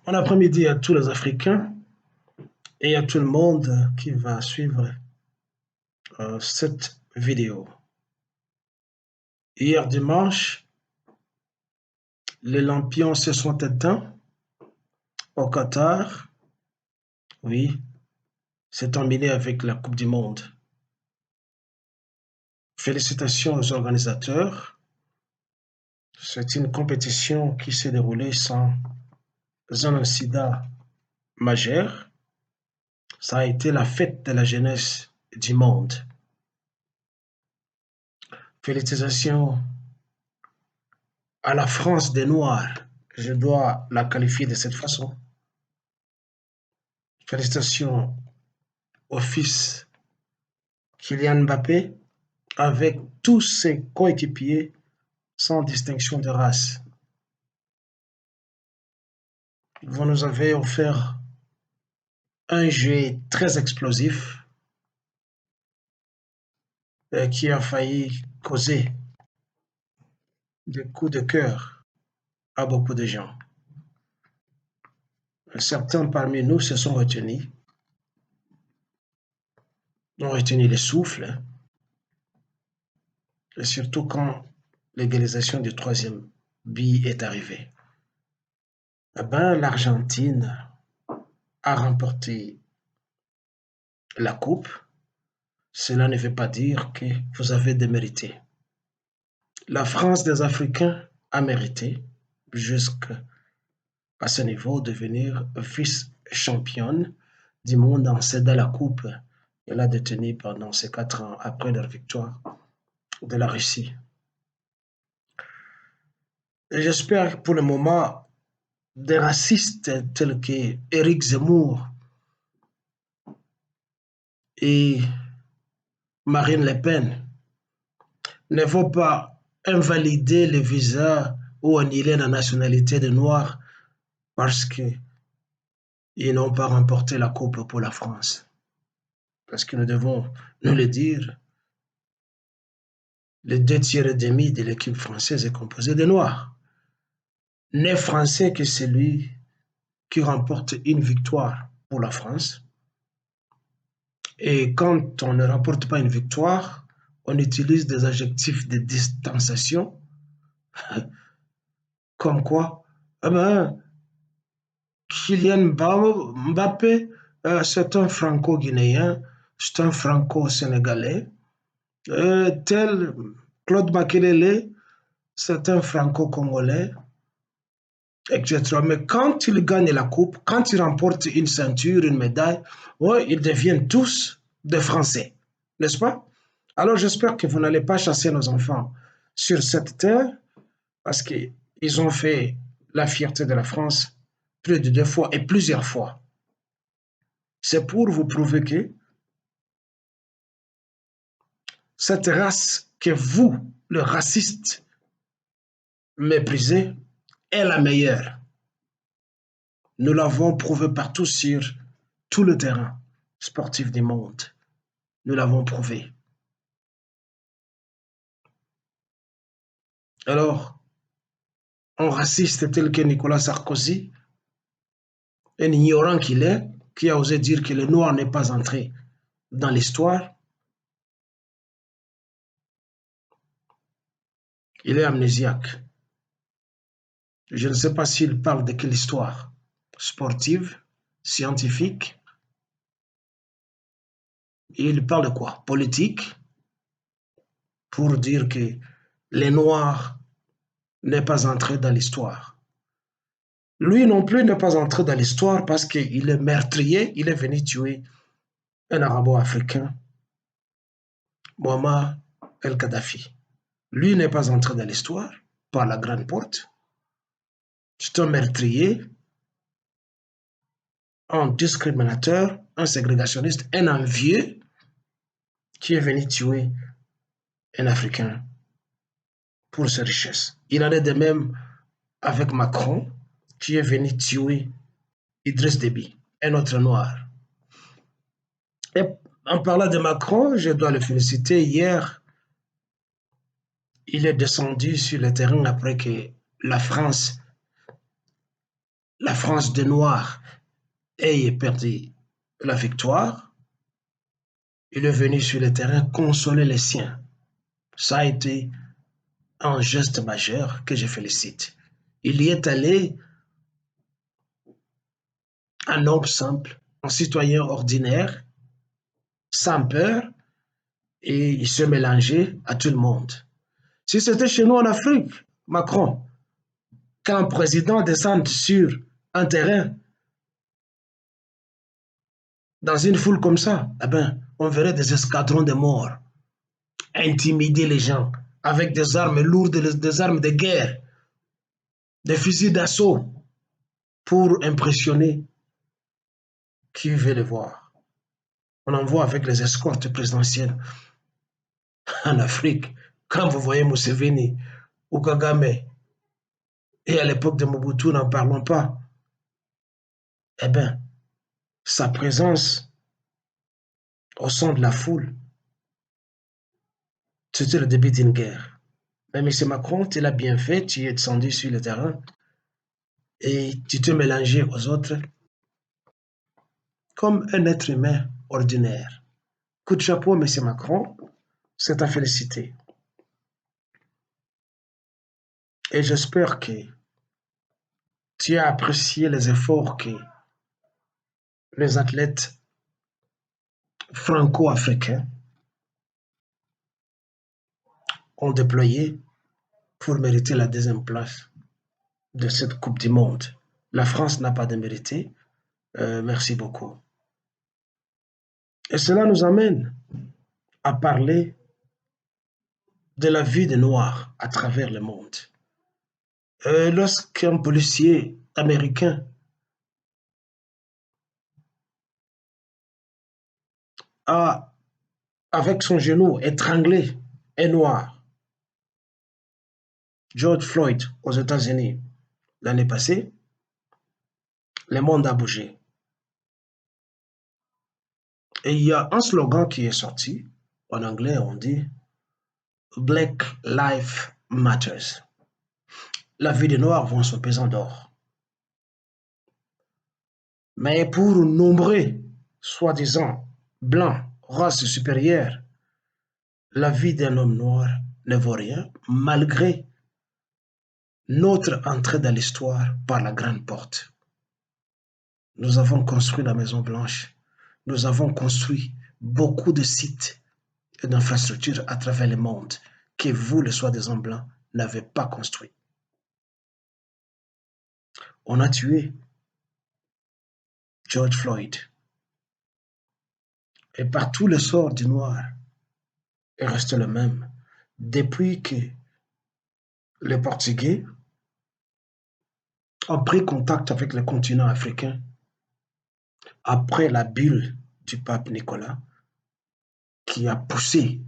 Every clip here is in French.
Bon après-midi à tous les Africains et à tout le monde qui va suivre cette vidéo. Hier dimanche, les lampions se sont éteints au Qatar. Oui, c'est terminé avec la Coupe du Monde. Félicitations aux organisateurs. C'est une compétition qui s'est déroulée sans un incident majeur. Ça a été la fête de la jeunesse du monde. Félicitations à la France des Noirs. Je dois la qualifier de cette façon. Félicitations au fils Kylian Mbappé avec tous ses coéquipiers sans distinction de race. Vous nous avez offert un jeu très explosif qui a failli causer des coups de cœur à beaucoup de gens. Certains parmi nous se sont retenus, ont retenu le souffle, et surtout quand l'égalisation du troisième but est arrivée. Eh ben, l'Argentine a remporté la coupe. Cela ne veut pas dire que vous avez démérité. La France des Africains a mérité jusqu'à ce niveau de devenir vice-championne du monde en cédant la coupe qu'elle a détenue pendant ces 4 ans après leur victoire de la Russie. Et j'espère que pour le moment, des racistes tels que Éric Zemmour et Marine Le Pen ne vont pas invalider le visa ou annuler la nationalité des Noirs parce qu'ils n'ont pas remporté la coupe pour la France. Parce que nous devons nous le dire, les 2 tiers et demi de l'équipe française est composée de Noirs. N'est français que celui qui remporte une victoire pour la France. Et quand on ne remporte pas une victoire, on utilise des adjectifs de distanciation, comme quoi, eh ben, Kylian Mbappé, c'est un franco-guinéen, c'est un franco-sénégalais. Tel Claude Makelele, c'est un franco-congolais, etc. Mais quand ils gagnent la coupe, quand ils remportent une ceinture, une médaille, ouais, ils deviennent tous des Français, n'est-ce pas? Alors j'espère que vous n'allez pas chasser nos enfants sur cette terre parce qu'ils ont fait la fierté de la France plus de 2 fois et plusieurs fois. C'est pour vous prouver que cette race que vous, le raciste, méprisez, est la meilleure. Nous l'avons prouvé partout sur tout le terrain sportif du monde. Nous l'avons prouvé. Alors, un raciste tel que Nicolas Sarkozy, un ignorant qu'il est, qui a osé dire que le noir n'est pas entré dans l'histoire, il est amnésiaque. Je ne sais pas s'il parle de quelle histoire, sportive, scientifique. Il parle de quoi? Politique, pour dire que les Noirs n'est pas entré dans l'histoire. Lui non plus n'est pas entré dans l'histoire parce qu'il est meurtrier, il est venu tuer un arabo-africain, Muammar el-Kadhafi. Lui n'est pas entré dans l'histoire par la grande porte. C'est un meurtrier, un discriminateur, un ségrégationniste, un envieux qui est venu tuer un Africain pour ses richesses. Il en est de même avec Macron, qui est venu tuer Idriss Déby, un autre noir. Et en parlant de Macron, je dois le féliciter. Hier, il est descendu sur le terrain après que la France la France des Noirs ait perdu la victoire, il est venu sur le terrain consoler les siens. Ça a été un geste majeur que je félicite. Il y est allé un homme simple, un citoyen ordinaire, sans peur, et il se mélangeait à tout le monde. Si c'était chez nous en Afrique, Macron, qu'un président descende sur un terrain dans une foule comme ça, eh ben, on verrait des escadrons de morts intimider les gens avec des armes lourdes, des armes de guerre, des fusils d'assaut pour impressionner qui veut le voir. On en voit avec les escortes présidentielles en Afrique. Quand vous voyez Museveni ou Kagame, et à l'époque de Mobutu, n'en parlons pas, eh bien, sa présence au sein de la foule, c'était le début d'une guerre. Mais M. Macron, tu l'as bien fait, tu es descendu sur le terrain et tu te mélangé aux autres comme un être humain ordinaire. Coup de chapeau, M. Macron, c'est à féliciter. Et j'espère que tu as apprécié les efforts que les athlètes franco-africains ont déployés pour mériter la deuxième place de cette Coupe du Monde. La France n'a pas de mérité. Merci beaucoup. Et cela nous amène à parler de la vie des Noirs à travers le monde. Lorsqu'un policier américain a, avec son genou, étranglé un Noir, George Floyd, aux États-Unis, l'année passée, le monde a bougé. Et il y a un slogan qui est sorti. En anglais, on dit Black Lives Matters. La vie des Noirs vaut son pesant d'or. Mais pour nombreux, soi-disant, blancs, race supérieure, la vie d'un homme noir ne vaut rien, malgré notre entrée dans l'histoire par la grande porte. Nous avons construit la Maison Blanche. Nous avons construit beaucoup de sites et d'infrastructures à travers le monde que vous, les soi-disant blancs, n'avez pas construit. On a tué George Floyd. Et partout le sort du noir est resté le même. Depuis que les Portugais ont pris contact avec le continent africain, après la bulle du pape Nicolas, qui a poussé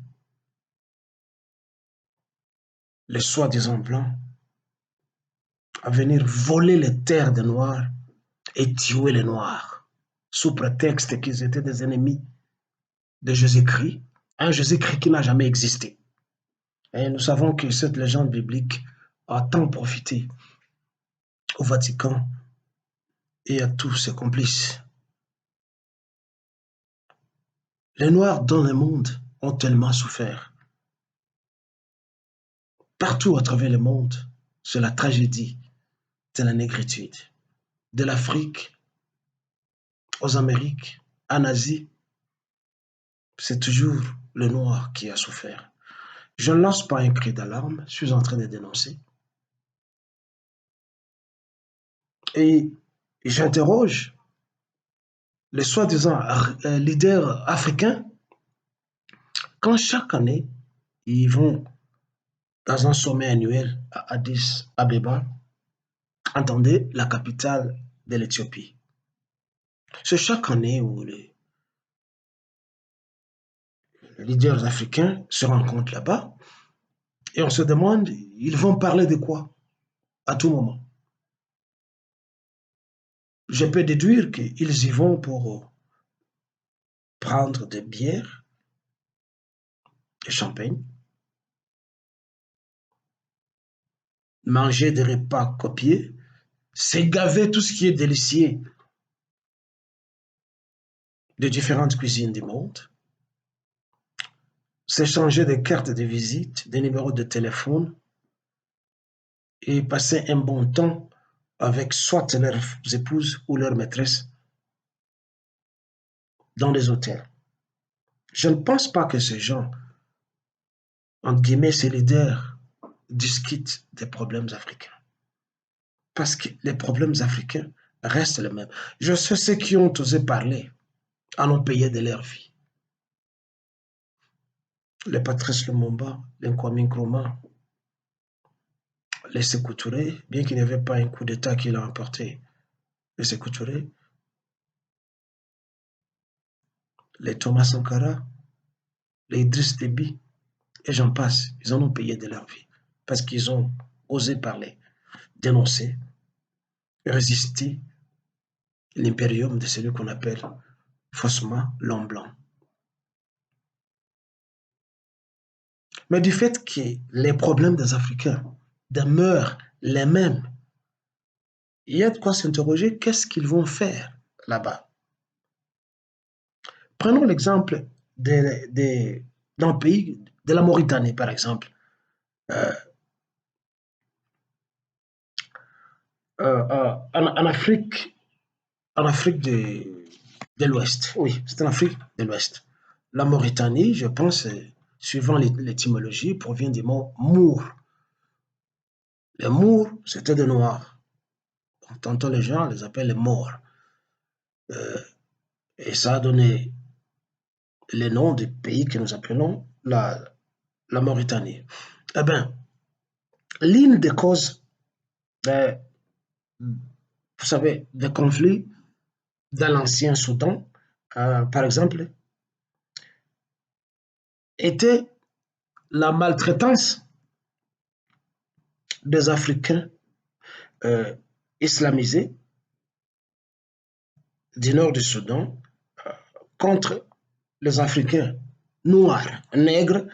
les soi-disant blancs à venir voler les terres des Noirs et tuer les Noirs, sous prétexte qu'ils étaient des ennemis de Jésus-Christ, un Jésus-Christ qui n'a jamais existé. Et nous savons que cette légende biblique a tant profité au Vatican et à tous ses complices. Les Noirs dans le monde ont tellement souffert. Partout à travers le monde, c'est la tragédie de la négritude. De l'Afrique aux Amériques, en Asie, c'est toujours le Noir qui a souffert. Je ne lance pas un cri d'alarme, je suis en train de dénoncer. Et j'interroge les soi-disant leaders africains quand chaque année, ils vont dans un sommet annuel à Addis Abeba, entendez, la capitale de l'Éthiopie. C'est chaque année où les leaders africains se rencontrent là-bas et on se demande, ils vont parler de quoi à tout moment. Je peux déduire qu'ils y vont pour prendre des bières, des champagnes, manger des repas copiés, s'égaver tout ce qui est délicieux de différentes cuisines du monde, s'échanger des cartes de visite, des numéros de téléphone et passer un bon temps avec soit leurs épouses ou leurs maîtresses dans les hôtels. Je ne pense pas que ces gens, entre guillemets, ces leaders, discutent des problèmes africains. Parce que les problèmes africains restent les mêmes. Je sais ceux qui ont osé parler en ont payé de leur vie. Les Patrice Lumumba, les Kwame Nkrumah, les Sékou Touré, bien qu'il n'y avait pas un coup d'État qui l'a emporté, les Sékou Touré, les Thomas Sankara, les Idriss Déby, et j'en passe, ils en ont payé de leur vie. Parce qu'ils ont osé parler, dénoncer, résister l'impérium de celui qu'on appelle faussement l'homme blanc. Mais du fait que les problèmes des Africains demeurent les mêmes, il y a de quoi s'interroger qu'est-ce qu'ils vont faire là-bas. Prenons l'exemple d'un pays, de la Mauritanie par exemple. Euh, en Afrique de l'Ouest, oui, c'est en Afrique de l'Ouest. La Mauritanie, je pense, suivant l'étymologie, provient du mot Mour. Les Mours, c'était des Noirs. Tantôt les gens les appellent les Maures. Euh, et ça a donné les noms des pays que nous appelons la Mauritanie. Eh bien, l'une des causes, des, vous savez, des conflits dans l'ancien Soudan, par exemple, était la maltraitance des Africains euh, islamisés du nord du Soudan contre les Africains noirs, nègres,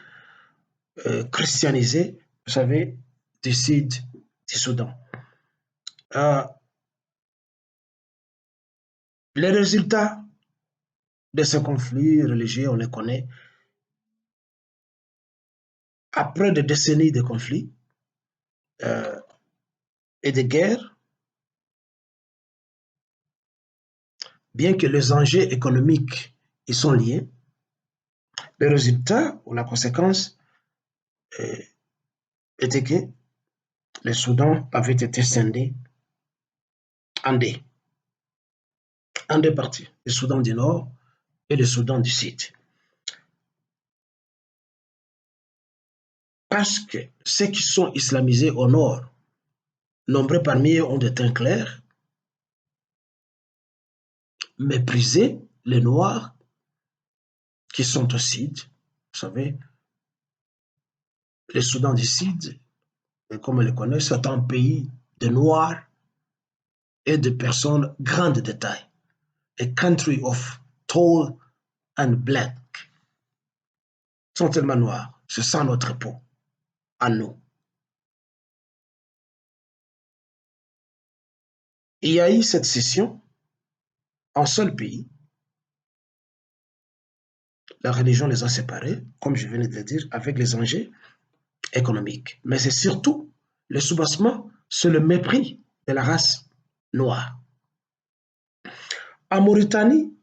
christianisés, vous savez, du sud du Soudan. Euh, les résultats de ce conflit religieux, on les connaît. Après des décennies de conflits euh, et de guerres, bien que les enjeux économiques y sont liés, le résultat ou la conséquence euh, était que le Soudan avait été scindé en deux, en deux parties, le Soudan du Nord et le Soudan du Sud. Parce que ceux qui sont islamisés au Nord, nombreux parmi eux ont des teints clairs, méprisaient les Noirs qui sont au Sud. Vous savez, le Soudan du Sud, comme on le connaît, c'est un pays de Noirs et de personnes grandes de taille. A country of tall and black. Ils sont tellement noirs. C'est ça notre peau, à nous. Il y a eu cette scission en seul pays. La religion les a séparés, comme je venais de le dire, avec les enjeux économiques. Mais c'est surtout le soubassement sur le mépris de la race noire. En Mauritanie,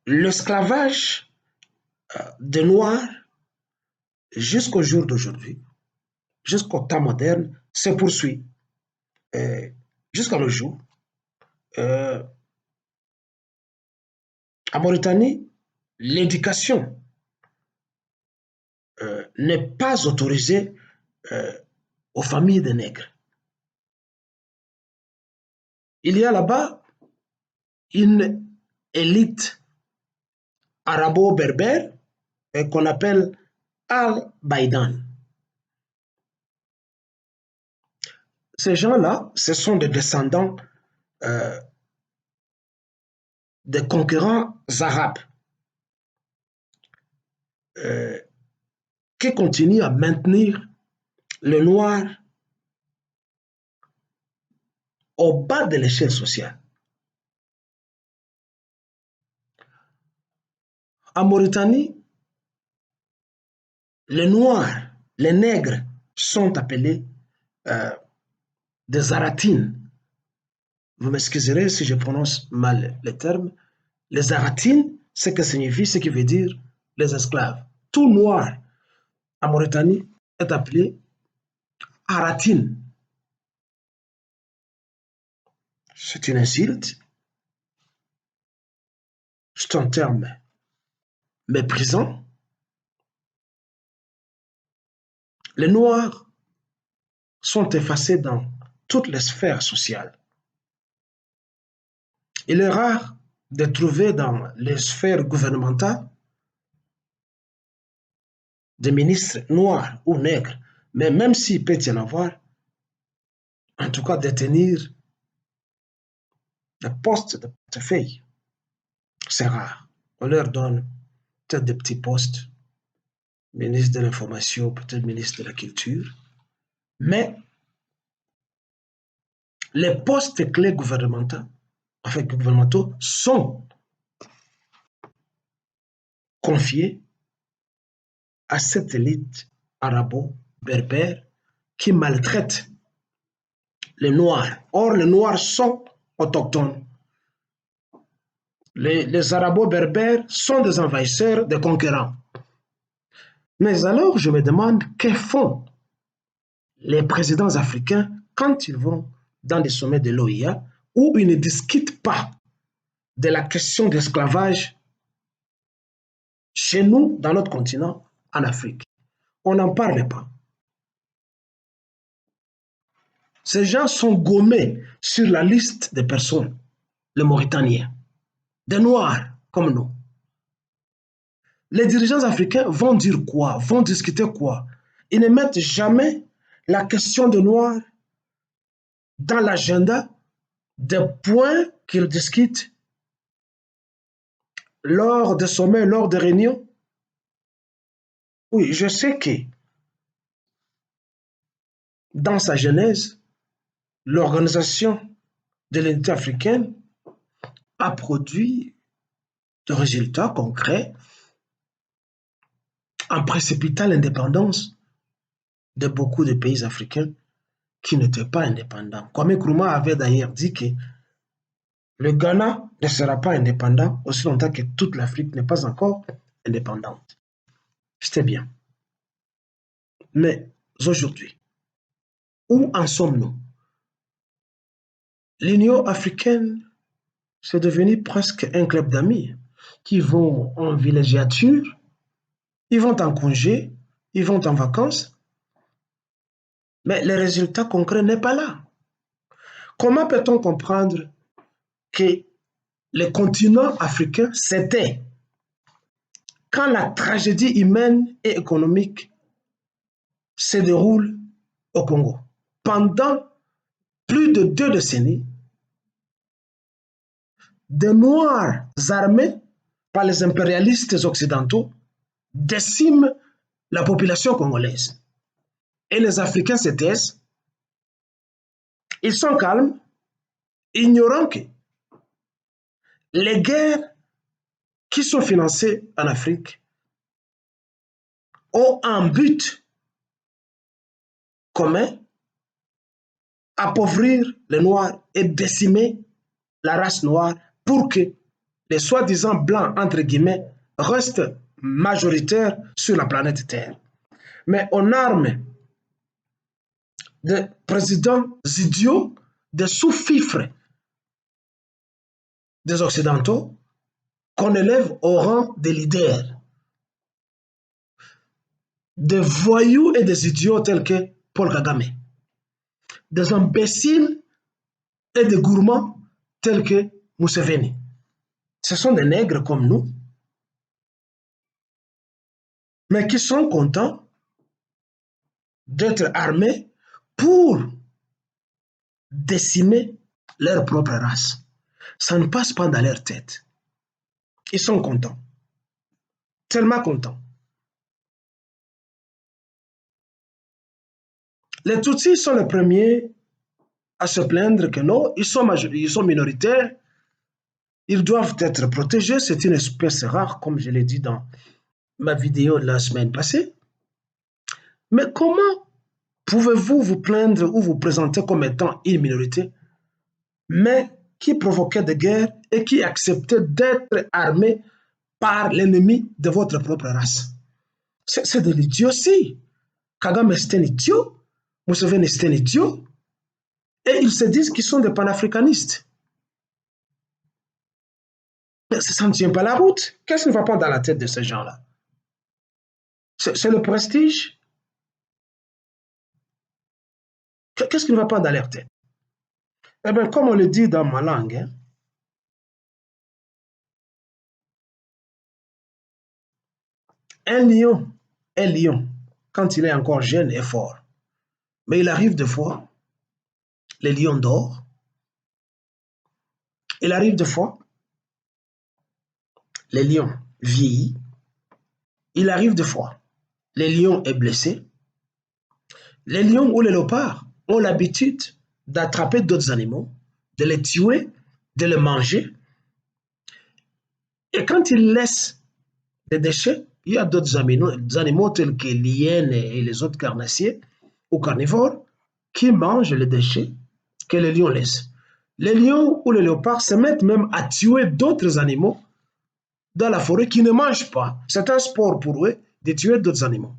l'esclavage des Noirs jusqu'au jour d'aujourd'hui, jusqu'au temps moderne, se poursuit. Jusqu'à nos jours, euh, en Mauritanie, l'éducation n'est pas autorisée euh, aux familles des nègres. Il y a là-bas une élite arabo-berbère qu'on appelle Al-Baïdan. Ces gens-là, ce sont des descendants euh, des concurrents arabes euh, qui continuent à maintenir le noir au bas de l'échelle sociale. En Mauritanie, les Noirs, les nègres sont appelés euh, des Aratines. Vous m'excuserez si je prononce mal les termes. Les Aratines, ce que signifie, ce qui veut dire les esclaves. Tout noir en Mauritanie est appelé Aratine. C'est une insulte, c'est un terme méprisant. Les Noirs sont effacés dans toutes les sphères sociales. Il est rare de trouver dans les sphères gouvernementales des ministres noirs ou nègres, mais même s'il peut y en avoir, en tout cas détenir des postes de portefeuille, c'est rare. On leur donne peut-être des petits postes, ministre de l'Information, peut-être ministre de la Culture, mais les postes clés gouvernementaux sont confiés à cette élite arabo-berbère qui maltraite les Noirs. Or, les Noirs sont autochtones. Les arabo-berbères sont des envahisseurs, des conquérants. Mais alors, je me demande, que font les présidents africains quand ils vont dans des sommets de l'OIA où ils ne discutent pas de la question d'esclavage chez nous, dans notre continent, en Afrique. On n'en parle pas. Ces gens sont gommés sur la liste des personnes, les Mauritaniens, des Noirs comme nous. Les dirigeants africains vont dire quoi? Vont discuter quoi? Ils ne mettent jamais la question des Noirs dans l'agenda des points qu'ils discutent lors des sommets, lors des réunions. Oui, je sais que dans sa genèse, l'Organisation de l'Unité africaine a produit de résultats concrets en précipitant l'indépendance de beaucoup de pays africains qui n'étaient pas indépendants. Kwame Nkrumah avait d'ailleurs dit que le Ghana ne sera pas indépendant aussi longtemps que toute l'Afrique n'est pas encore indépendante. C'était bien. Mais aujourd'hui, où en sommes-nous? L'Union africaine, c'est devenu presque un club d'amis qui vont en villégiature, ils vont en congé, ils vont en vacances, mais le résultat concret n'est pas là. Comment peut-on comprendre que le continent africain s'était, quand la tragédie humaine et économique se déroule au Congo? Pendant plus de 2 décennies, des Noirs armés par les impérialistes occidentaux déciment la population congolaise. Et les Africains se taisent, ils sont calmes, ignorant que les guerres qui sont financées en Afrique ont un but commun: appauvrir les Noirs et décimer la race noire pour que les soi-disant blancs, entre guillemets, restent majoritaires sur la planète Terre. Mais on arme des présidents idiots, des sous-fifres des Occidentaux, qu'on élève au rang des leaders, des voyous et des idiots tels que Paul Kagame, des imbéciles et des gourmands tels que Museveni. Ce sont des nègres comme nous, mais qui sont contents d'être armés pour décimer leur propre race. Ça ne passe pas dans leur tête. Ils sont contents, tellement contents. Les Tutsis sont les premiers à se plaindre que non, ils sont minoritaires, ils doivent être protégés, c'est une espèce rare, comme je l'ai dit dans ma vidéo de la semaine passée. Mais comment pouvez-vous vous plaindre ou vous présenter comme étant une minorité, mais qui provoquait des guerres et qui acceptait d'être armé par l'ennemi de votre propre race? C'est de l'idiotie. Kagame, c'est un idiot. Museveni, c'est un idiot. Et ils se disent qu'ils sont des panafricanistes. Mais ça ne tient pas la route. Qu'est-ce qui ne va pas dans la tête de ces gens-là? C'est le prestige. Qu'est-ce qui ne va pas dans leur tête? Eh bien, comme on le dit dans ma langue, hein, un lion, quand il est encore jeune, est fort. Mais il arrive des fois, les lions dorment. Il arrive des fois, les lions vieillissent. Il arrive des fois, les lions est blessé. Les lions ou les léopards ont l'habitude d'attraper d'autres animaux, de les tuer, de les manger. Et quand ils laissent des déchets, il y a d'autres animaux tels que les hyènes et les autres carnassiers ou carnivores qui mangent les déchets que les lions laissent. Les lions ou les léopards se mettent même à tuer d'autres animaux dans la forêt qui ne mangent pas. C'est un sport pour eux de tuer d'autres animaux.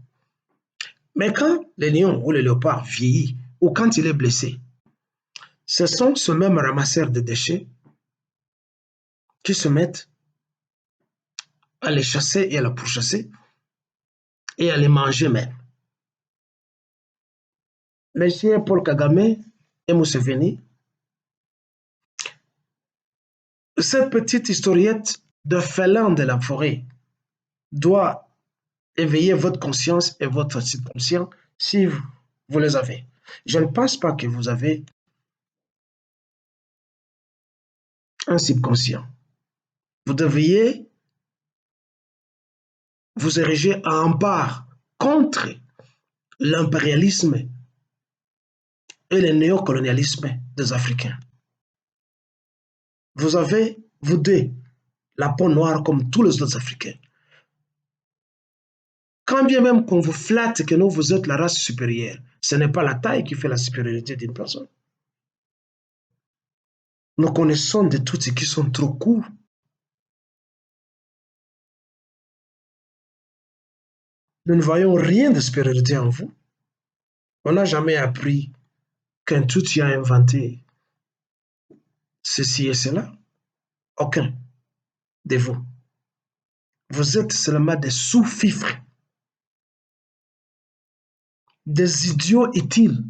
Mais quand les lions ou les léopards vieillissent ou quand il est blessé, ce sont ce même ramasseur de déchets qui se mettent à les chasser et à les pourchasser et à les manger même. Monsieur Paul Kagame et Museveni, cette petite historiette de félin de la forêt doit éveiller votre conscience et votre subconscient si vous les avez. Je ne pense pas que vous avez un subconscient. Vous devriez vous ériger en part contre l'impérialisme et le néocolonialisme des Africains. Vous avez, vous deux, la peau noire comme tous les autres Africains. Quand bien même qu'on vous flatte que nous, vous êtes la race supérieure, ce n'est pas la taille qui fait la supériorité d'une personne. Nous connaissons de tous ceux qui sont trop courts. Nous ne voyons rien de supériorité en vous. On n'a jamais appris qu'un Tutsi a inventé ceci et cela. Aucun de vous. Vous êtes seulement des sous-fifres, des idiots utiles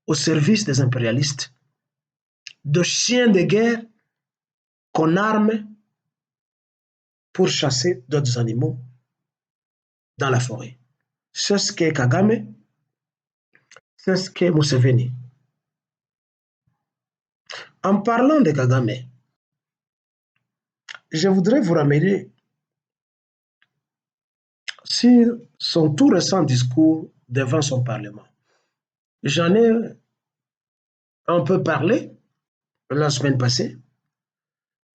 au service des impérialistes, de chiens de guerre qu'on arme pour chasser d'autres animaux dans la forêt. C'est ce qu'est Kagame, c'est ce qu'est Museveni. En parlant de Kagame, je voudrais vous ramener sur son tout récent discours devant son Parlement. J'en ai un peu parlé la semaine passée.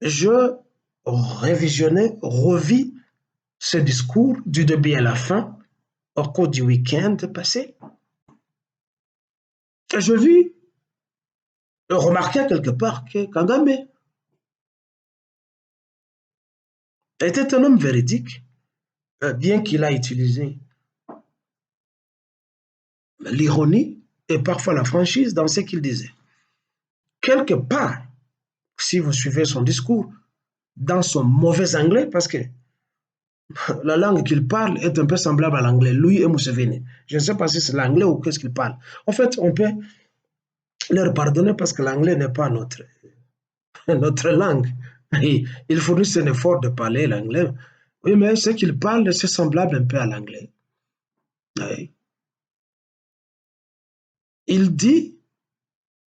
Je révisionnais, revis ce discours du début à la fin au cours du week-end passé. Et je vis remarquer quelque part que Kagame était un homme véridique, bien qu'il a utilisé l'ironie et parfois la franchise dans ce qu'il disait. Quelque part, si vous suivez son discours, dans son mauvais anglais, parce que la langue qu'il parle est un peu semblable à l'anglais, lui et Museveni. Je ne sais pas si c'est l'anglais ou qu'est-ce qu'il parle. En fait, on peut leur pardonner parce que l'anglais n'est pas notre langue. Et ils fournissent un effort de parler l'anglais. Oui, mais ce qu'ils parlent, c'est semblable un peu à l'anglais. Oui. Il dit,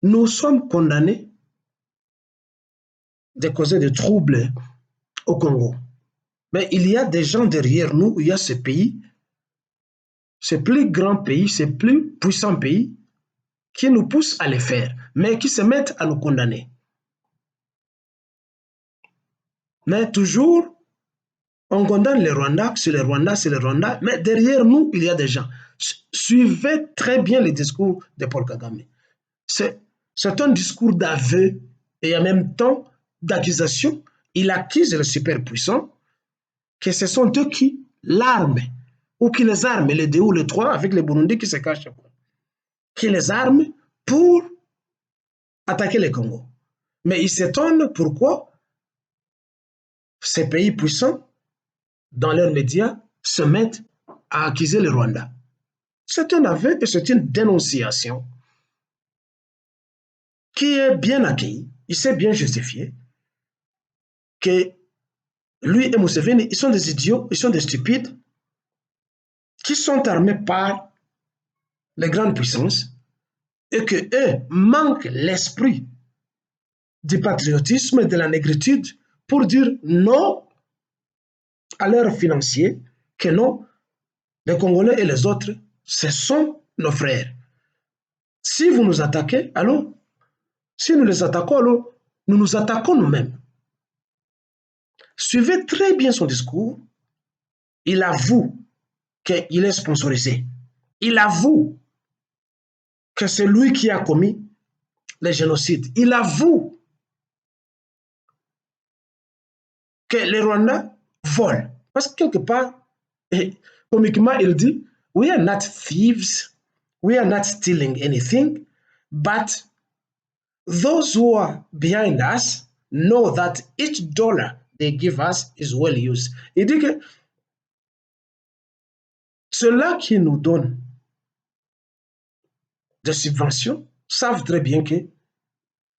nous sommes condamnés de causer des troubles au Congo. Mais il y a des gens derrière nous, il y a ce pays, ce plus grand pays, ce plus puissant pays, qui nous poussent à les faire, mais qui se mettent à nous condamner. Mais toujours, on condamne les Rwandais, c'est les Rwandais, c'est les Rwandais, mais derrière nous, il y a des gens. Suivez très bien les discours de Paul Kagame. C'est un discours d'aveu et en même temps d'accusation. Il accuse les superpuissants que ce sont eux qui l'arment, ou qui les arment, les deux ou les trois, avec les Burundis qui se cachent, qui les arment pour attaquer le Congo. Mais il s'étonne pourquoi ces pays puissants, dans leurs médias, se mettent à accuser le Rwanda. C'est un aveu et c'est une dénonciation qui est bien accueillie. Il s'est bien justifié que lui et Museveni, ils sont des idiots, ils sont des stupides qui sont armés par les grandes puissances et que eux manquent l'esprit du patriotisme et de la négritude pour dire non à leurs financiers, que non, les Congolais et les autres, ce sont nos frères. Si vous nous attaquez, alors, si nous les attaquons, alors, nous nous attaquons nous-mêmes. Suivez très bien son discours. Il avoue qu'il est sponsorisé. Il avoue que c'est lui qui a commis les génocides. Il avoue que les Rwandais volent. Parce que quelque part, comiquement, il dit, we are not thieves, we are not stealing anything, but those who are behind us know that each dollar they give us is well used. Il dit que ceux-là qui nous donnent des subventions savent très bien que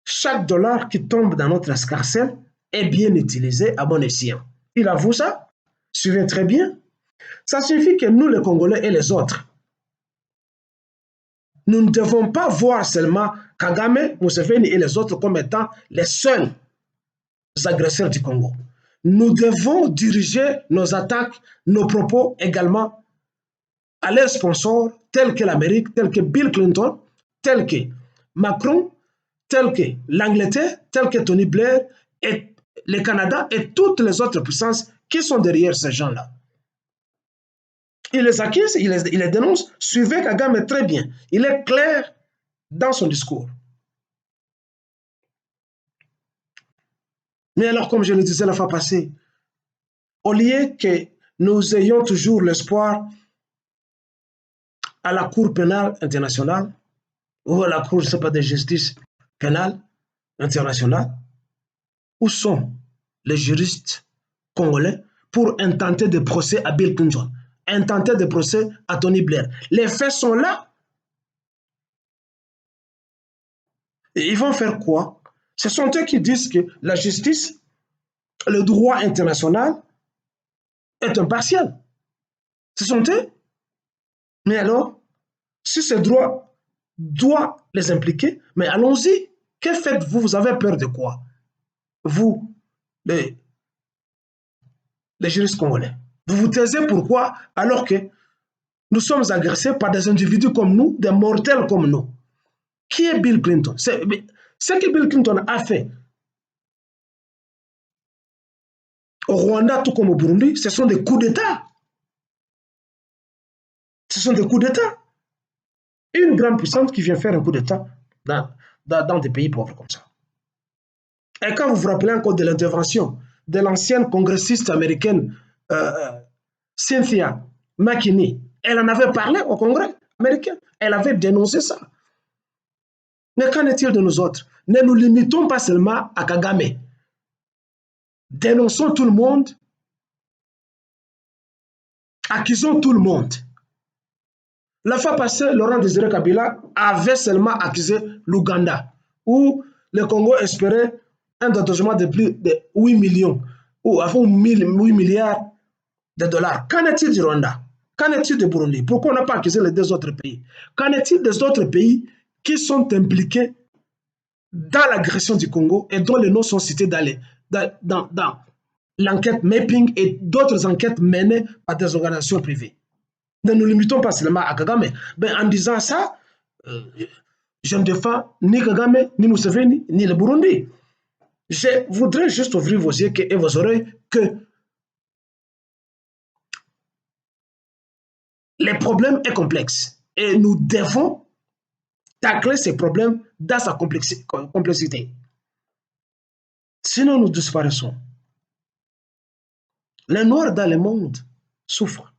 chaque dollar qui tombe dans notre escarcelle est bien utilisé à bon escient. Il avoue ça, suivez très bien. Ça signifie que nous, les Congolais et les autres, nous ne devons pas voir seulement Kagame, Museveni et les autres comme étant les seuls agresseurs du Congo. Nous devons diriger nos attaques, nos propos également à leurs sponsors, tels que l'Amérique, tels que Bill Clinton, tels que Macron, tels que l'Angleterre, tels que Tony Blair, et le Canada et toutes les autres puissances qui sont derrière ces gens-là. Il les accuse, il les dénonce. Suivez Kagame très bien. Il est clair dans son discours. Mais alors, comme je le disais la fois passée, au lieu que nous ayons toujours l'espoir à la Cour pénale internationale ou à la Cour, je ne sais pas, de justice pénale internationale, où sont les juristes congolais pour intenter de procès à Bill Clinton, intenter de procès à Tony Blair? Les faits sont là. Et ils vont faire quoi? Ce sont eux qui disent que la justice, le droit international est impartial. Ce sont eux. Mais alors, si ce droit doit les impliquer, mais allons-y. Que faites-vous? Vous avez peur de quoi? Vous, les juristes congolais. Vous vous taisez pourquoi alors que nous sommes agressés par des individus comme nous, des mortels comme nous? Qui est Bill Clinton? Ce que Bill Clinton a fait au Rwanda tout comme au Burundi, ce sont des coups d'État. Ce sont des coups d'État. Une grande puissance qui vient faire un coup d'État dans des pays pauvres comme ça. Et quand vous vous rappelez encore de l'intervention de l'ancienne congressiste américaine Cynthia McKinney, elle en avait parlé au Congrès américain. Elle avait dénoncé ça. Mais qu'en est-il de nous autres? Ne nous limitons pas seulement à Kagame. Dénonçons tout le monde. Accusons tout le monde. La fois passée, Laurent Désiré Kabila avait seulement accusé l'Ouganda, où le Congo espérait un dotation de plus de 8 millions, ou avant 8 milliards de dollars. Qu'en est-il du Rwanda? Qu'en est-il du Burundi? Pourquoi on n'a pas accusé les deux autres pays? Qu'en est-il des autres pays qui sont impliqués dans l'agression du Congo et dont les noms sont cités dans l'enquête Mapping et d'autres enquêtes menées par des organisations privées? Ne nous limitons pas seulement à Kagame. Mais en disant ça, Je ne défends ni Kagame, ni Museveni, ni le Burundi. Je voudrais juste ouvrir vos yeux et vos oreilles que les problèmes sont complexes et nous devons tacler ces problèmes dans sa complexité. Sinon, nous disparaissons. Les Noirs dans le monde souffrent.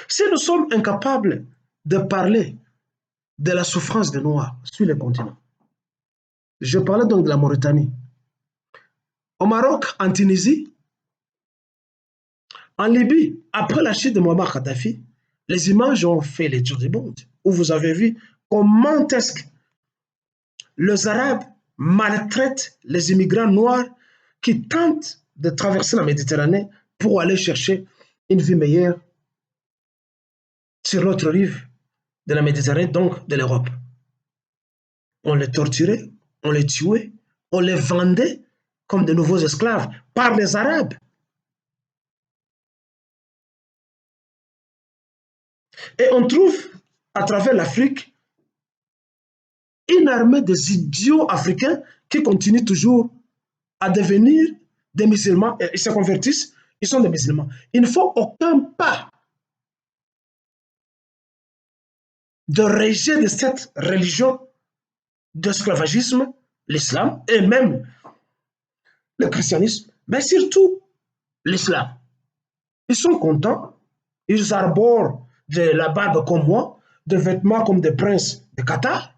Si nous sommes incapables de parler de la souffrance des Noirs sur le continent, je parlais donc de la Mauritanie. Au Maroc, en Tunisie, en Libye, après la chute de Muammar Kadhafi, les images ont fait les tours du monde, où vous avez vu comment est-ce que les Arabes maltraitent les immigrants noirs qui tentent de traverser la Méditerranée pour aller chercher une vie meilleure sur l'autre rive de la Méditerranée, donc de l'Europe. On les torturait, on les tuait, on les vendait comme de nouveaux esclaves par les Arabes. Et on trouve à travers l'Afrique une armée des idiots africains qui continuent toujours à devenir des musulmans. Ils se convertissent, ils sont des musulmans. Il ne faut aucun pas de rejet de cette religion d'esclavagisme, l'islam, et même le christianisme, mais surtout l'islam. Ils sont contents, ils arborent de la barbe comme moi, des vêtements comme des princes de Qatar,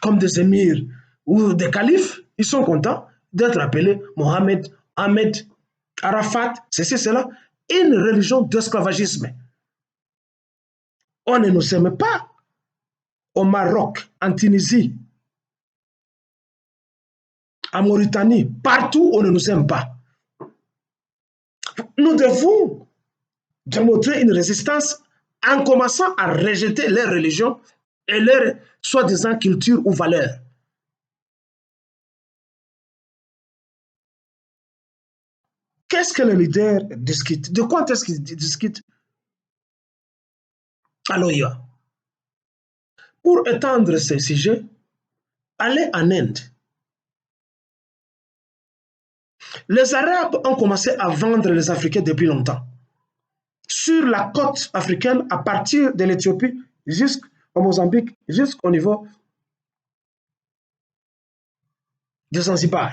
comme des émirs ou des califes. Ils sont contents d'être appelés Mohamed, Ahmed, Arafat, ceci, cela. Une religion d'esclavagisme. On ne nous aime pas au Maroc, en Tunisie, en Mauritanie, partout on ne nous aime pas. Nous devons démontrer une résistance en commençant à rejeter leur religion et leur soi-disant culture ou valeur. Qu'est-ce que les leaders discutent? De quoi est-ce qu'ils discutent à l'OIA? Pour étendre ce sujet, allez en Inde. Les Arabes ont commencé à vendre les Africains depuis longtemps. Sur la côte africaine, à partir de l'Éthiopie jusqu'au Mozambique, jusqu'au niveau de Zanzibar.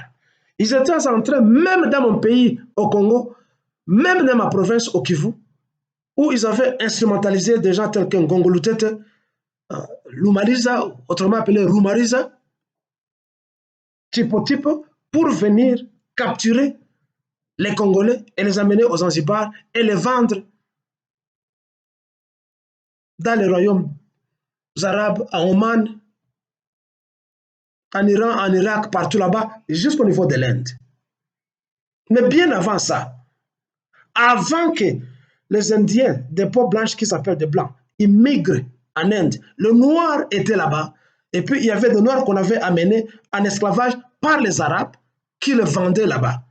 Ils étaient en train, même dans mon pays, au Congo, même dans ma province, au Kivu, où ils avaient instrumentalisé des gens tels qu'un Gongolutete, Lumaliza, autrement appelé Rumariza, type pour venir capturer les Congolais et les amener aux Zanzibar et les vendre dans les royaumes arabes, à Oman, en Iran, en Irak, partout là-bas, jusqu'au niveau de l'Inde. Mais bien avant ça, avant que les Indiens, des peaux blanches qui s'appellent des Blancs, immigrent en Inde, le noir était là-bas, et puis il y avait des noirs qu'on avait amenés en esclavage par les Arabes qui le vendaient là-bas.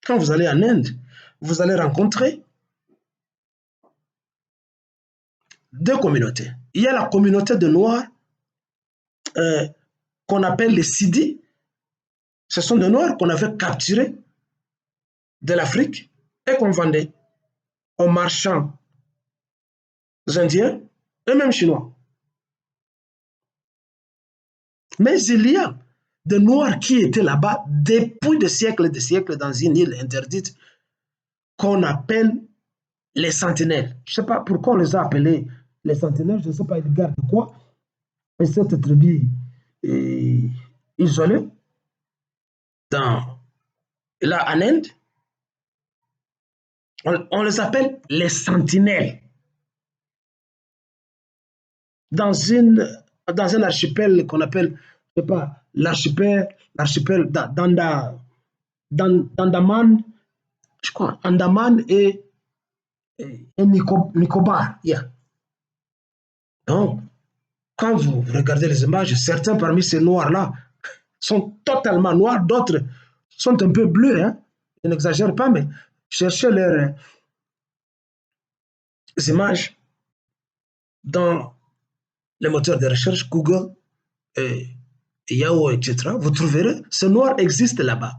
Quand vous allez en Inde, vous allez rencontrer deux communautés. Il y a la communauté de Noirs qu'on appelle les Sidi. Ce sont des Noirs qu'on avait capturés de l'Afrique et qu'on vendait aux marchands indiens et même chinois. Mais il y a des Noirs qui étaient là-bas depuis des siècles et des siècles dans une île interdite qu'on appelle les sentinelles. Je ne sais pas pourquoi on les a appelés les sentinelles, je ne sais pas, ils gardent quoi. Et cette tribu isolée, là en Inde, on les appelle les sentinelles. Dans un archipel qu'on appelle, je ne sais pas, l'archipel d'Andaman, je crois, Andaman et Nicobar. Yeah. Donc, quand vous regardez les images, certains parmi ces noirs-là sont totalement noirs, d'autres sont un peu bleus. Hein? Je n'exagère pas, mais cherchez images dans les moteurs de recherche, Google, et Yahoo, etc., vous trouverez, ce noir existe là-bas,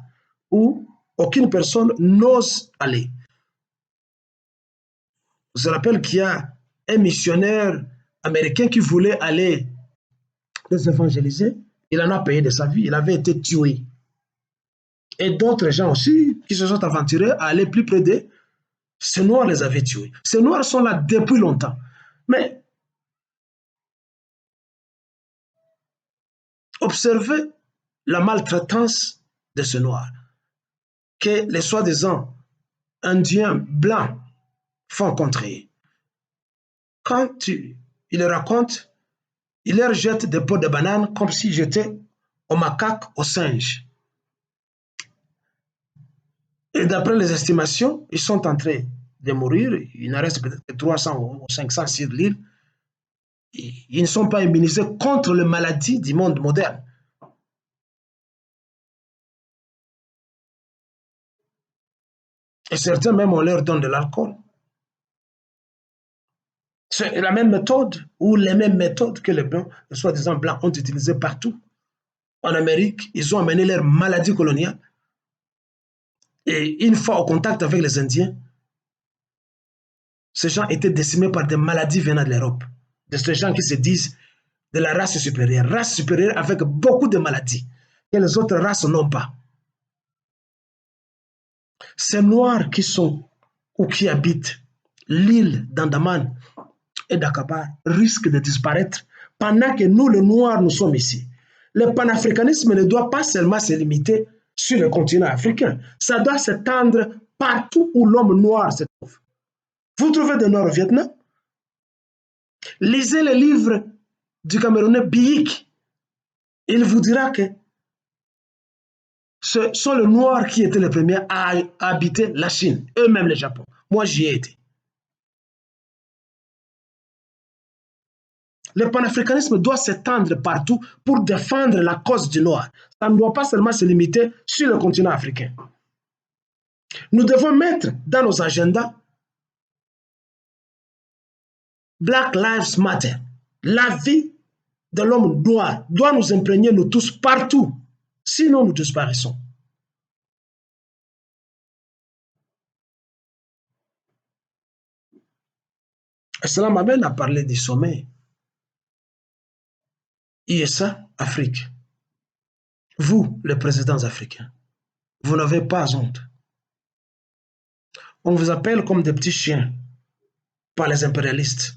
où aucune personne n'ose aller. Je rappelle qu'il y a un missionnaire américain qui voulait aller les évangéliser. Il en a payé de sa vie. Il avait été tué. Et d'autres gens aussi qui se sont aventurés à aller plus près d'eux. Ces Noirs les avaient tués. Ces Noirs sont là depuis longtemps. Mais observez la maltraitance de ces Noirs que les soi-disant Indiens blancs font contre eux. Quand ils le racontent, ils leur jettent des pots de bananes comme si j'étais au macaque, au singe. Et d'après les estimations, ils sont en train de mourir. Il en reste peut-être 300 ou 500 sur l'île. Ils ne sont pas immunisés contre les maladies du monde moderne. Et certains même, on leur donne de l'alcool. C'est la même méthode ou les mêmes méthodes que les blancs, les soi-disant blancs, ont utilisées partout. En Amérique, ils ont amené leurs maladies coloniales. Et une fois au contact avec les Indiens, ces gens étaient décimés par des maladies venant de l'Europe. De ces gens qui se disent de la race supérieure avec beaucoup de maladies que les autres races n'ont pas. Ces Noirs qui sont ou qui habitent l'île d'Andaman et d'Aqaba risquent de disparaître pendant que nous, les Noirs, nous sommes ici. Le panafricanisme ne doit pas seulement se limiter sur le continent africain, ça doit s'étendre partout où l'homme noir se trouve. Vous trouvez des Noirs au Vietnam? Lisez les livres du Camerounais Biik. Il vous dira que ce sont les Noirs qui étaient les premiers à habiter la Chine, eux-mêmes le Japon. Moi, j'y ai été. Le panafricanisme doit s'étendre partout pour défendre la cause du Noir. Ça ne doit pas seulement se limiter sur le continent africain. Nous devons mettre dans nos agendas Black Lives Matter. La vie de l'homme noir doit nous imprégner, nous tous, partout. Sinon, nous disparaissons. Et cela m'amène à parler du sommet ISA Afrique. Vous, les présidents africains, vous n'avez pas honte. On vous appelle comme des petits chiens par les impérialistes.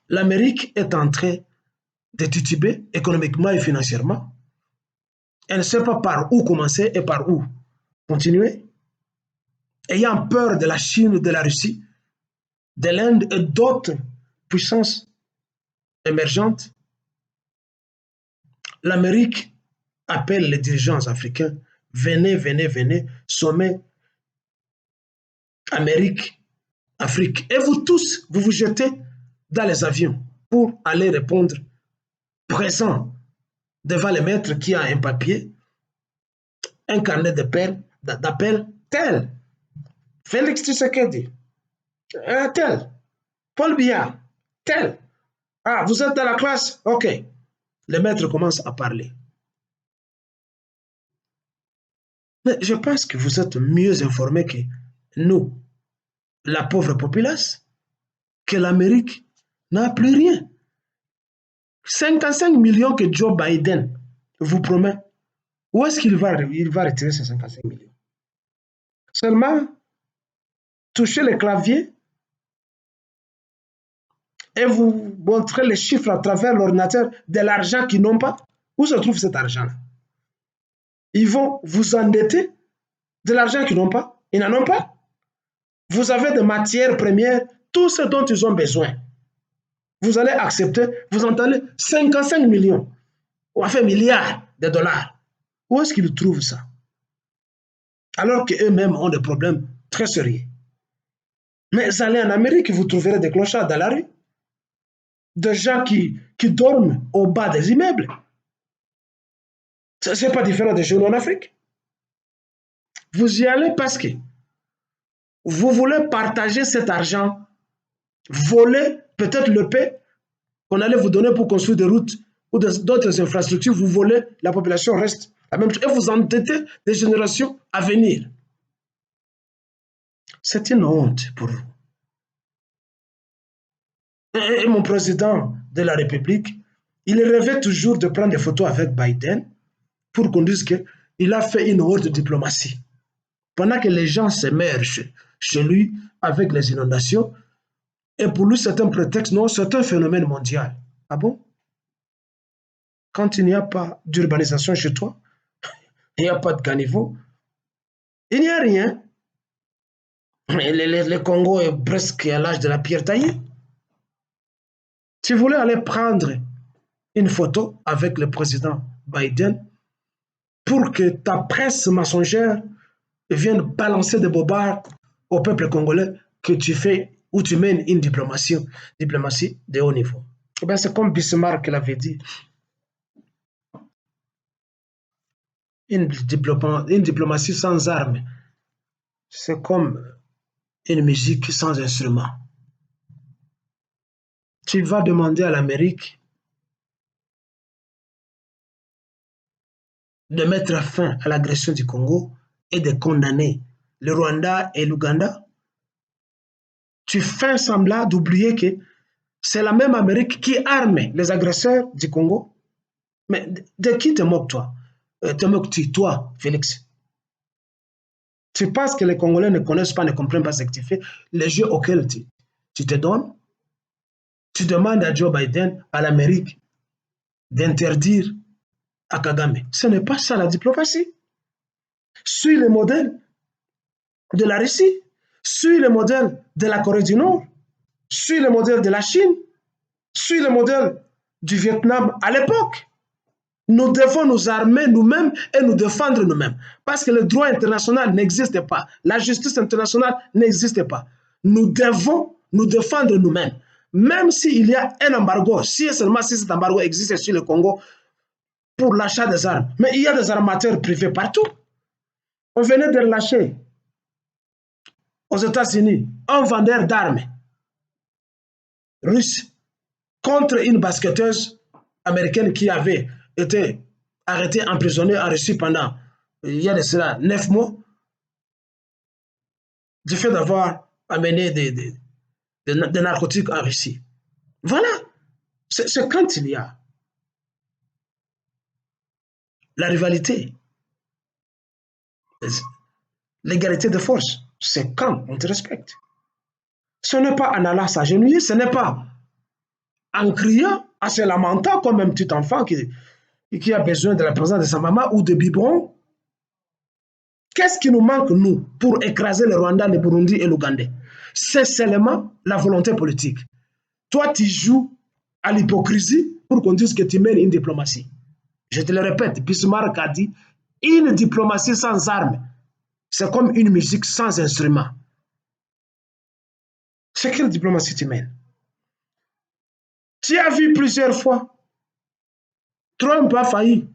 L'Amérique est en train de tituber économiquement et financièrement. Elle ne sait pas par où commencer et par où continuer. Ayant peur de la Chine, de la Russie, de l'Inde et d'autres puissances émergentes, l'Amérique appelle les dirigeants africains, venez, venez, venez, sommet Amérique, Afrique. Et vous tous, vous vous jetez dans les avions pour aller répondre présent devant le maître qui a un papier, un carnet d'appel tel. Félix Tshisekedi, tel. Paul Biya, tel. Ah, vous êtes dans la classe? Ok. Le maître commence à parler. Mais je pense que vous êtes mieux informés que nous, la pauvre populace, que l'Amérique n'a plus rien. 55 millions que Joe Biden vous promet, où est-ce qu'il va retirer ces 55 millions? Seulement toucher le clavier et vous montrer les chiffres à travers l'ordinateur de l'argent qu'ils n'ont pas. Où se trouve cet argent-là? Ils vont vous endetter de l'argent qu'ils n'ont pas. Ils n'en ont pas. Vous avez des matières premières, tout ce dont ils ont besoin. Vous allez accepter, vous entendez 55 millions, ou enfin milliards de dollars. Où est-ce qu'ils trouvent ça? Alors qu'eux-mêmes ont des problèmes très sérieux. Mais allez en Amérique, vous trouverez des clochards dans la rue, des gens qui dorment au bas des immeubles. Ce n'est pas différent de chez nous en Afrique. Vous y allez parce que Vous voulez partager cet argent, voler peut-être le paix qu'on allait vous donner pour construire des routes ou d'autres infrastructures, vous volez, la population reste la même chose et vous endettez des générations à venir. C'est une honte pour vous. Et mon président de la République, il rêvait toujours de prendre des photos avec Biden pour qu'on dise qu'il a fait une haute diplomatie. Pendant que les gens s'émergent chez lui avec les inondations, et pour lui, c'est un prétexte, non, c'est un phénomène mondial. Ah bon? Quand il n'y a pas d'urbanisation chez toi, il n'y a pas de caniveau, il n'y a rien. Le Congo est presque à l'âge de la pierre taillée. Tu voulais aller prendre une photo avec le président Biden pour que ta presse mensongère vienne balancer des bobards au peuple congolais que tu fais ou tu mènes une diplomatie de haut niveau. Eh bien, c'est comme Bismarck l'avait dit, une diplomatie sans armes, c'est comme une musique sans instrument. Tu vas demander à l'Amérique de mettre fin à l'agression du Congo et de condamner le Rwanda et l'Ouganda. Tu fais semblant d'oublier que c'est la même Amérique qui arme les agresseurs du Congo. Mais de qui te moques-toi? Te moques-tu, toi, Félix? Tu penses que les Congolais ne connaissent pas, ne comprennent pas ce que tu fais, les jeux auxquels tu te donnes? Tu demandes à Joe Biden, à l'Amérique, d'interdire à Kagame. Ce n'est pas ça la diplomatie. Suis le modèle de la Russie, suis le modèle de la Corée du Nord, suis le modèle de la Chine, suis le modèle du Vietnam à l'époque. Nous devons nous armer nous-mêmes et nous défendre nous-mêmes. Parce que le droit international n'existe pas. La justice internationale n'existe pas. Nous devons nous défendre nous-mêmes. Même s'il y a un embargo, si et seulement si cet embargo existe sur le Congo pour l'achat des armes. Mais il y a des armateurs privés partout. On venait de lâcher aux États-Unis un vendeur d'armes russe contre une basketteuse américaine qui avait été arrêtée, emprisonnée en Russie pendant, il y a de cela, 9 mois, du fait d'avoir amené des narcotiques en Russie. Voilà, c'est quand il y a la rivalité, l'égalité de force, c'est quand on te respecte. Ce n'est pas en allant s'agenouiller, ce n'est pas en criant, en se lamentant comme un petit enfant qui a besoin de la présence de sa maman ou de biberon. Qu'est-ce qui nous manque, nous, pour écraser le Rwanda, le Burundi et l'Ougandais? C'est seulement la volonté politique. Toi, tu joues à l'hypocrisie pour qu'on dise que tu mènes une diplomatie. Je te le répète, Bismarck a dit, une diplomatie sans armes, c'est comme une musique sans instrument. C'est quelle diplomatie tu mènes? Tu as vu plusieurs fois, Trump a failli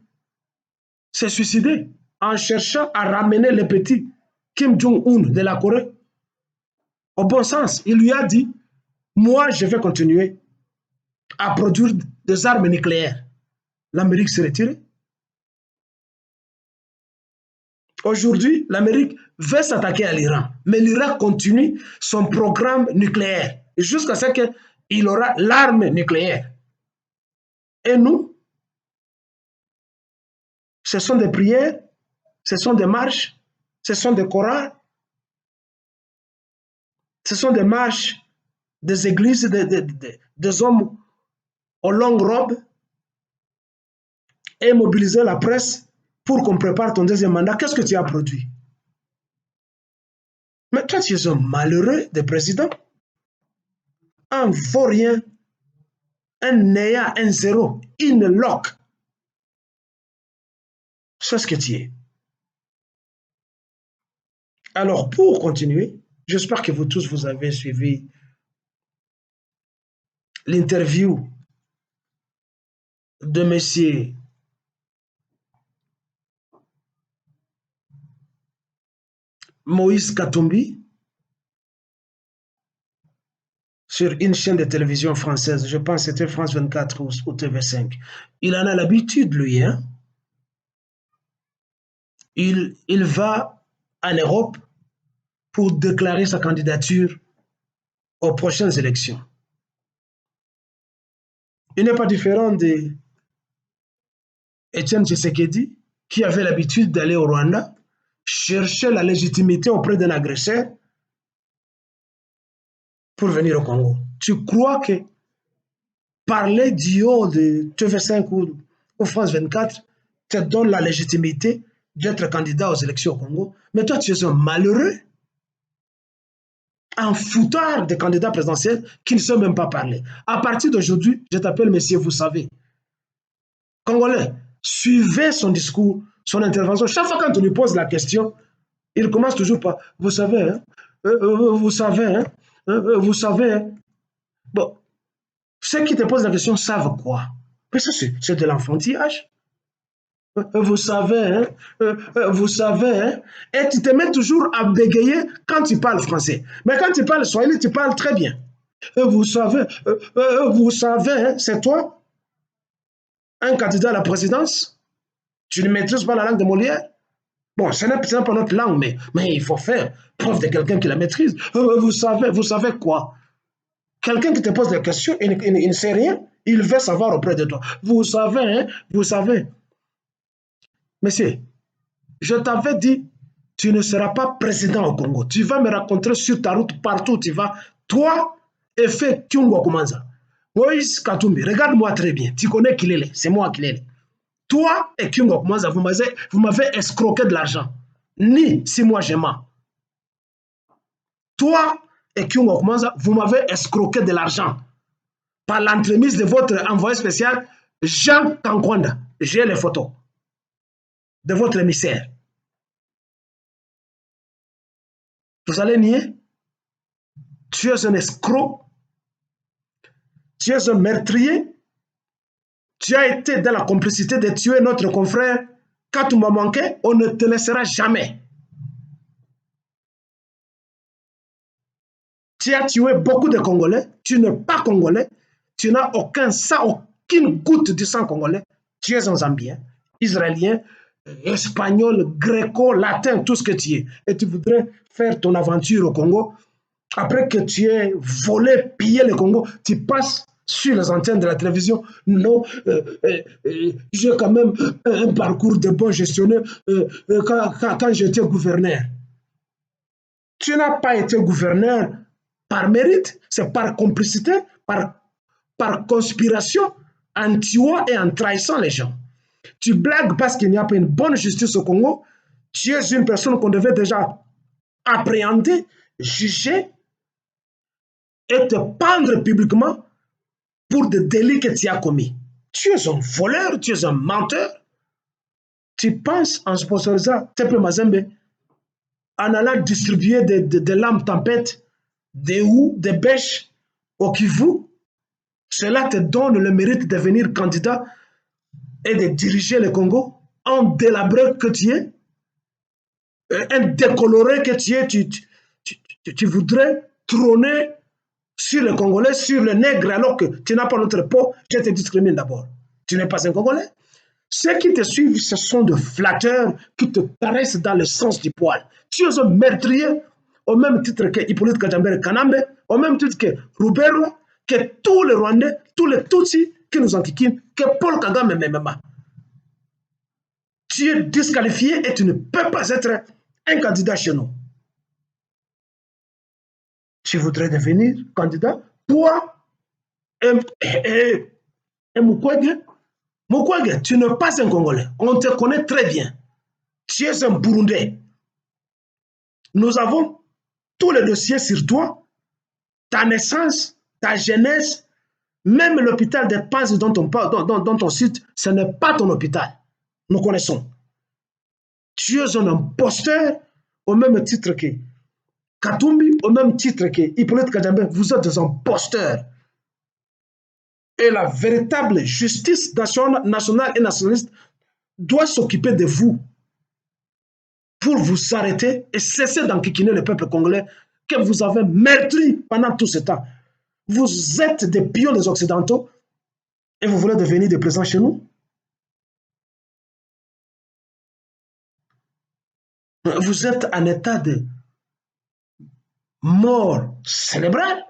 se suicider en cherchant à ramener le petit Kim Jong-un de la Corée au bon sens. Il lui a dit, moi, je vais continuer à produire des armes nucléaires. L'Amérique s'est retirée. Aujourd'hui, l'Amérique veut s'attaquer à l'Iran, mais l'Iran continue son programme nucléaire jusqu'à ce qu'il aura l'arme nucléaire. Et nous, ce sont des prières, ce sont des marches, ce sont des chorales, ce sont des marches des églises, des hommes aux longues robes et mobiliser la presse pour qu'on prépare ton deuxième mandat. Qu'est-ce que tu as produit? Mais toi, tu es un malheureux de président, un vaurien, un néant, un zéro, une loque. C'est ce que tu es. Alors, pour continuer, j'espère que vous tous, vous avez suivi l'interview de M. Moïse Katumbi, sur une chaîne de télévision française, je pense que c'était France 24 ou TV5. Il en a l'habitude, lui. Hein? Il va en Europe pour déclarer sa candidature aux prochaines élections. Il n'est pas différent d'Etienne Tshisekedi, qui avait l'habitude d'aller au Rwanda, chercher la légitimité auprès d'un agresseur pour venir au Congo. Tu crois que parler du haut de TV5 ou France 24 te donne la légitimité d'être candidat aux élections au Congo? Mais toi, tu es un malheureux, un foutard de candidats présidentiels qui ne sait même pas parler. À partir d'aujourd'hui, je t'appelle monsieur, vous savez. Congolais, suivez son discours, son intervention. Chaque fois quand on lui pose la question, il commence toujours par vous savez, hein, vous savez, hein, vous savez. Hein. Bon, ceux qui te posent la question savent quoi? Mais ça, c'est de l'enfantillage. Vous savez, hein, vous savez, hein, et tu te mets toujours à bégayer quand tu parles français. Mais quand tu parles swahili, tu parles très bien. Vous savez, hein, c'est toi, un candidat à la présidence, tu ne maîtrises pas la langue de Molière. Bon, ce n'est pas notre langue, mais il faut faire preuve de quelqu'un qui la maîtrise. Vous savez quoi? Quelqu'un qui te pose des questions, il ne sait rien, il veut savoir auprès de toi. Vous savez, hein, vous savez. Monsieur, je t'avais dit, tu ne seras pas président au Congo. Tu vas me rencontrer sur ta route partout où tu vas. Toi, Effet Kyungo Kumanza. Moïse Katumbi, regarde-moi très bien. Tu connais qui il est. C'est moi qui l'ai. Toi et Kyungo Kumanza, vous m'avez escroqué de l'argent. Ni si moi je mens. Toi et Kyungo Kumanza, vous m'avez escroqué de l'argent par l'entremise de votre envoyé spécial Jean Kankwanda. J'ai les photos de votre émissaire. Vous allez nier? Tu es un escroc, tu es un meurtrier, tu as été dans la complicité de tuer notre confrère. Quand tu m'as manqué, on ne te laissera jamais. Tu as tué beaucoup de Congolais, tu n'es pas Congolais, tu n'as aucun sang, aucune goutte de sang congolais. Tu es un Zambien, Israélien, Espagnol, Gréco, Latin, tout ce que tu es. Et tu voudrais faire ton aventure au Congo. Après que tu aies volé, pillé le Congo, tu passes sur les antennes de la télévision. Non, j'ai quand même un parcours de bon gestionnaire quand j'étais gouverneur. Tu n'as pas été gouverneur par mérite, c'est par complicité, par conspiration, en tuant et en trahissant les gens. Tu blagues parce qu'il n'y a pas une bonne justice au Congo. Tu es une personne qu'on devait déjà appréhender, juger et te pendre publiquement pour des délits que tu as commis. Tu es un voleur, tu es un menteur. Tu penses en sponsorisant Tepe Mazembe, en allant distribuer des lampes tempêtes, des houes, des bêches au Kivu. Cela te donne le mérite de devenir candidat et de diriger le Congo. Un délabré que tu es, un décoloré que tu es, tu voudrais trôner sur le Congolais, sur le nègre, alors que tu n'as pas notre peau, je te discrimine d'abord. Tu n'es pas un Congolais. Ceux qui te suivent, ce sont des flatteurs qui te caressent dans le sens du poil. Tu es un meurtrier, au même titre que Hippolyte Kajambere Kanambe, au même titre que Rubero, que tous les Rwandais, tous les Tutsis qui nous enquiquinent, que Paul Kagame même. Tu es disqualifié et tu ne peux pas être un candidat chez nous. Tu voudrais devenir candidat? Toi et Mukwege, tu n'es pas un Congolais. On te connaît très bien. Tu es un Burundais. Nous avons tous les dossiers sur toi, ta naissance, ta jeunesse, même l'hôpital des Panzi dont on cite, ce n'est pas ton hôpital. Nous connaissons. Tu es un imposteur au même titre que Katumbi, au même titre que Hippolyte Kajambe. Vous êtes des imposteurs. Et la véritable justice nationale et nationaliste doit s'occuper de vous pour vous arrêter et cesser d'enquiquiner le peuple congolais que vous avez meurtri pendant tout ce temps. Vous êtes des pions des Occidentaux et vous voulez devenir des présidents chez nous? Vous êtes en état de mort cérébrale.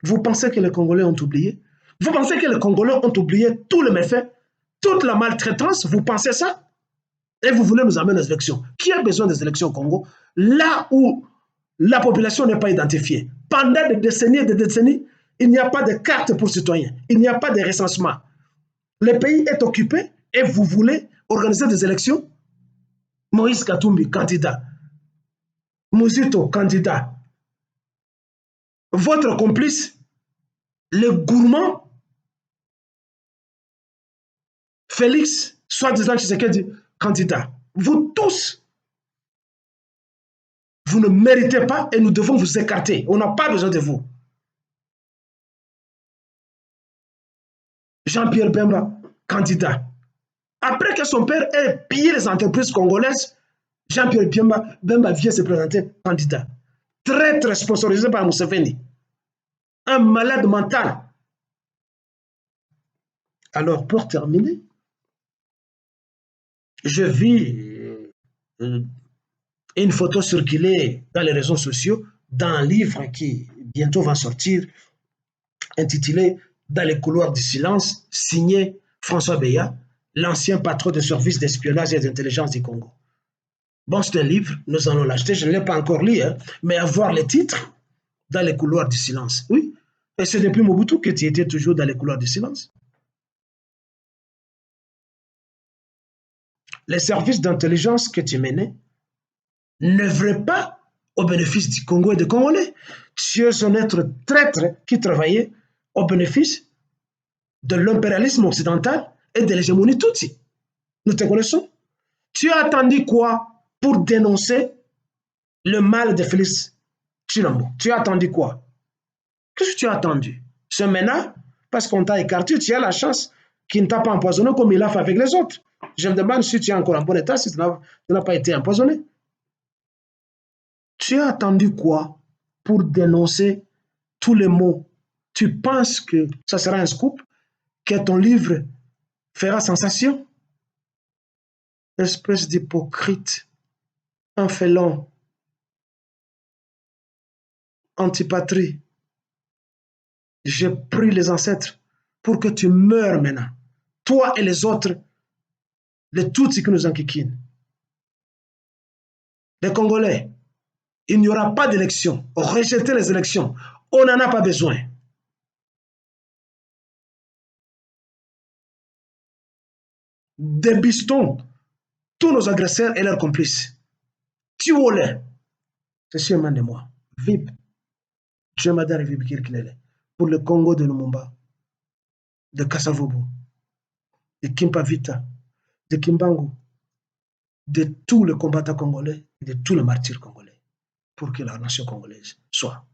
Vous pensez que les Congolais ont oublié? Vous pensez que les Congolais ont oublié tous les méfaits, toute la maltraitance? Vous pensez ça? Et vous voulez nous amener aux élections. Qui a besoin des élections au Congo? Là où la population n'est pas identifiée. Pendant des décennies, il n'y a pas de carte pour citoyens. Il n'y a pas de recensement. Le pays est occupé et vous voulez organiser des élections? Moïse Katumbi, candidat. Mouzito, candidat. Votre complice, le gourmand, Félix, soi-disant Tshisekedi, candidat. Vous tous, vous ne méritez pas et nous devons vous écarter. On n'a pas besoin de vous. Jean-Pierre Bemba, candidat. Après que son père ait pillé les entreprises congolaises, Jean-Pierre Bemba vient se présenter candidat. Très sponsorisé par Museveni. Un malade mental. Alors, pour terminer, je vis une photo circuler dans les réseaux sociaux d'un livre qui bientôt va sortir, intitulé Dans les couloirs du silence, signé François Beya, l'ancien patron de service d'espionnage et d'intelligence du Congo. Bon, c'est un livre, nous allons l'acheter, je ne l'ai pas encore lu, hein, mais avoir les titres Dans les couloirs du silence. Oui, et c'est depuis Mobutu que tu étais toujours dans les couloirs du silence. Les services d'intelligence que tu menais n'œuvraient pas au bénéfice du Congo et des Congolais. Tu es un être traître qui travaillait au bénéfice de l'impérialisme occidental et de l'hégémonie Tutsi. Nous te connaissons. Tu as attendu quoi pour dénoncer le mal de Félix Chilambo? Tu as attendu quoi? Qu'est-ce que tu as attendu? C'est maintenant, parce qu'on t'a écarté, tu as la chance qu'il ne t'a pas empoisonné comme il a fait avec les autres. Je me demande si tu es encore en bon état, si tu n'as pas été empoisonné. Tu as attendu quoi pour dénoncer tous les mots? Tu penses que ça sera un scoop, que ton livre fera sensation? Espèce d'hypocrite, un félon, antipatrie. J'ai pris les ancêtres pour que tu meurs maintenant. Toi et les autres, les Tutsis qui nous enquiquinent. Les Congolais, il n'y aura pas d'élection. Rejetez les élections. On n'en a pas besoin. Débustons tous nos agresseurs et leurs complices. Tuons-les. Ceci émane de moi. Vib, Jemadar Vib Kirkinele, pour le Congo de Lumumba, de Kassavobo, de Kimpavita, de Kimbangu, de tous les combattants congolais et de tous les martyrs congolais, pour que la nation congolaise soit